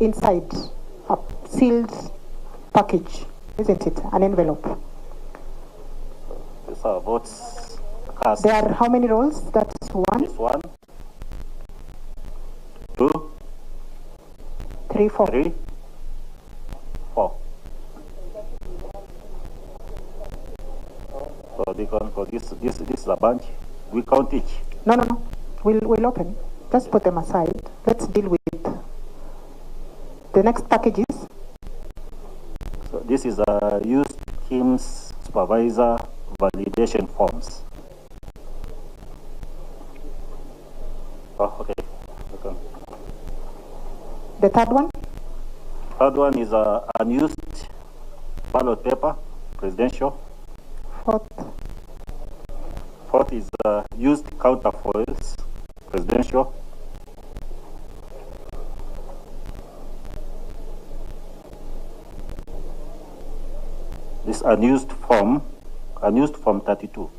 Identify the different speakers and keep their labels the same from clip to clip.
Speaker 1: inside a sealed package, isn't it? An envelope.
Speaker 2: These are votes cast.
Speaker 1: There are how many rolls? That's one.
Speaker 2: This 1, 2,
Speaker 1: 3, 4.
Speaker 2: 3, 4. So this is a bunch. We count each.
Speaker 1: No. We'll open. Just put them aside. Let's deal with the next packages.
Speaker 2: So this is a used KIMS supervisor validation forms. Oh, okay.
Speaker 1: The third one?
Speaker 2: Third one is a unused ballot paper, presidential. Fourth is used counterfoils, presidential. This unused form 32.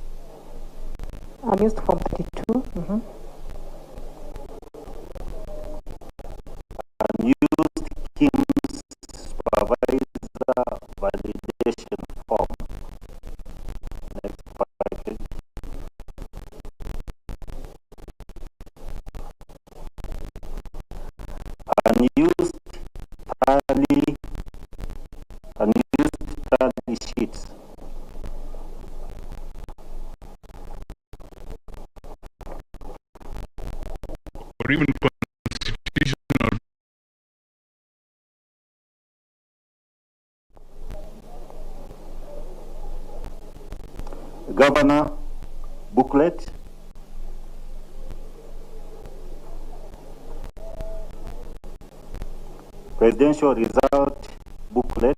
Speaker 1: Unused form 32. Mm-hmm.
Speaker 2: Unused KIMS supervisor validation form. Next package. Unused tally sheets.
Speaker 3: Or even constitutional.
Speaker 2: Governor booklet. Presidential result booklet.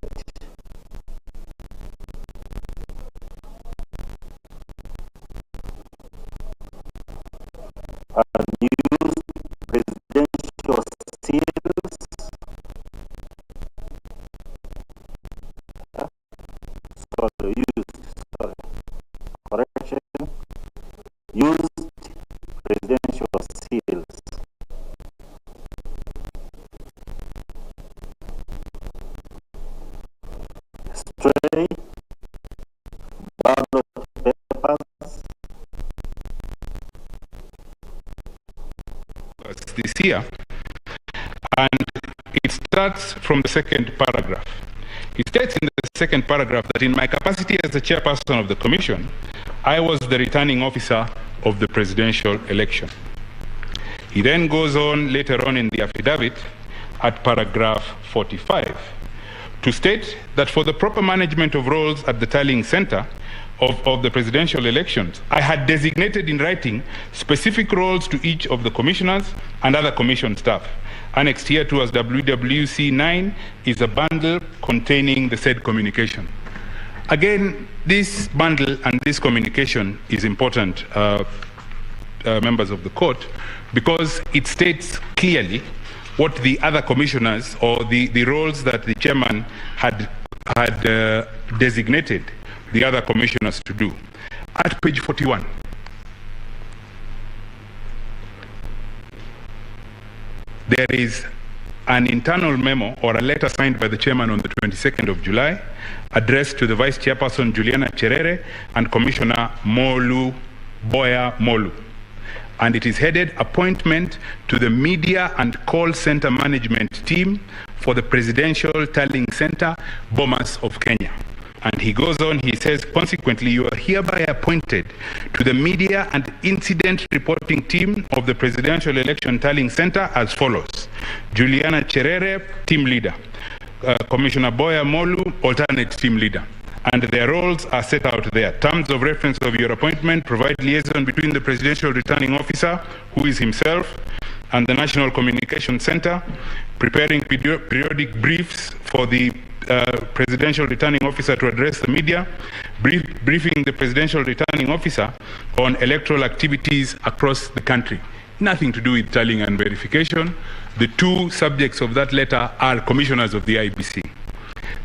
Speaker 2: Unused presidential seals. Correction. Used presidential seals. Stray ballot papers.
Speaker 3: This year, and it starts from the second paragraph. It states in the second paragraph that in my capacity as the chairperson of the commission, I was the returning officer of the presidential election. He then goes on later on in the affidavit at paragraph 45 to state that for the proper management of roles at the tallying center of the presidential elections, I had designated in writing specific roles to each of the commissioners and other commission staff. Annexed here to as WWC 9 is a bundle containing the said communication. Again, this bundle and this communication is important, members of the court, because it states clearly what the other commissioners or the roles that the chairman had designated the other commissioners to do. At page 41, there is an internal memo or a letter signed by the chairman on the 22nd of July, addressed to the vice chairperson Juliana Cherere and Commissioner Boya Molu. And it is headed Appointment to the Media and Call Center Management Team for the Presidential Tallying Center, Bomas of Kenya. And he goes on, he says, consequently, you are hereby appointed to the Media and Incident Reporting Team of the Presidential Election Tallying Center as follows. Juliana Cherere, Team Leader. Commissioner Boya Molu, Alternate Team Leader. And their roles are set out there. Terms of reference of your appointment provide liaison between the Presidential Returning Officer, who is himself, and the National Communication Center, preparing periodic briefs for the Presidential Returning Officer to address the media, briefing the Presidential Returning Officer on electoral activities across the country. Nothing to do with tallying and verification. The two subjects of that letter are commissioners of the IBC.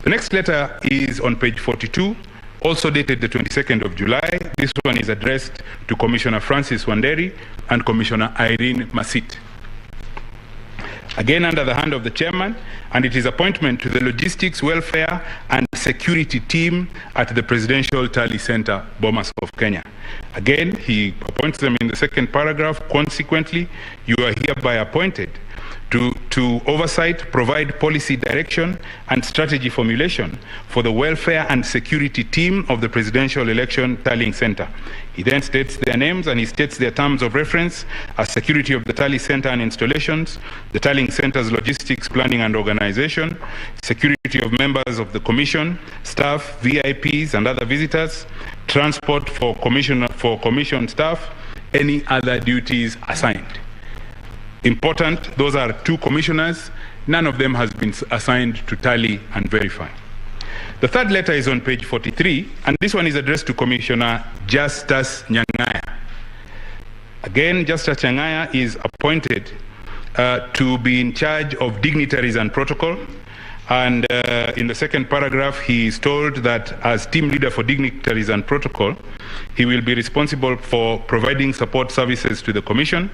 Speaker 3: The next letter is on page 42, also dated the 22nd of July. This one is addressed to Commissioner Francis Wanderi and Commissioner Irene Masit. again under the hand of the chairman, and it is appointment to the Logistics, Welfare and Security team at the Presidential Tally Center, Bomas of Kenya. Again, he appoints them in the second paragraph. Consequently, you are hereby appointed to oversight, provide policy direction and strategy formulation for the welfare and security team of the Presidential Election Tallying Center. He then states their names and he states their terms of reference as security of the Tally Center and installations, the Tallying Center's logistics, planning and organization, security of members of the commission, staff, VIPs and other visitors, transport for commission staff, any other duties assigned. Important, those are 2 commissioners. None of them has been assigned to tally and verify. The third letter is on page 43, and this one is addressed to Commissioner Justus Nyang'aya. Again, Justus Nyang'aya is appointed to be in charge of dignitaries and protocol. And in the second paragraph, he is told that as team leader for dignitaries and protocol, he will be responsible for providing support services to the Commission,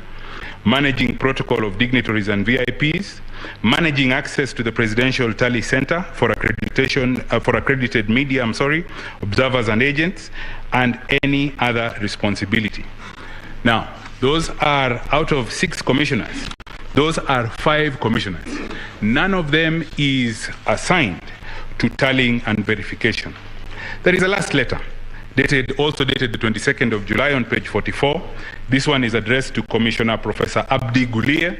Speaker 3: managing protocol of dignitaries and VIPs, managing access to the Presidential Tally Center for accreditation, for accredited media, observers and agents, and any other responsibility. Now, those are out of 6 commissioners. Those are 5 commissioners. None of them is assigned to tallying and verification. There is a last letter, also dated the 22nd of July on page 44. This one is addressed to Commissioner Professor Abdi Gulie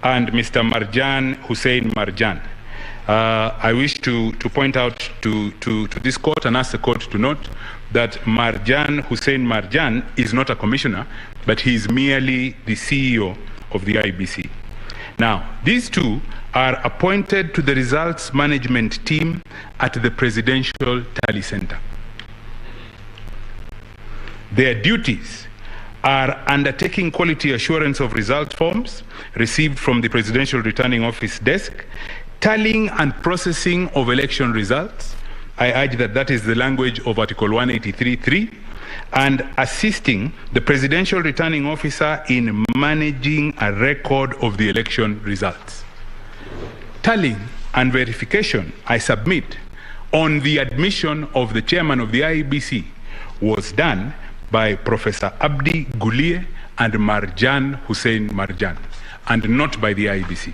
Speaker 3: and Mr. Marjan Hussein Marjan. I wish to point out to this court and ask the court to note that Marjan Hussein Marjan is not a commissioner, but he is merely the CEO of the IBC. Now, these 2 are appointed to the results management team at the Presidential Tally Center. Their duties are undertaking quality assurance of result forms received from the Presidential Returning Office desk, tallying and processing of election results. I urge that that is the language of Article 183(3), and assisting the Presidential Returning Officer in managing a record of the election results. Tallying and verification, I submit, on the admission of the chairman of the IEBC was done by Professor Abdi Gulie and Marjan Hussein Marjan, and not by the IEBC.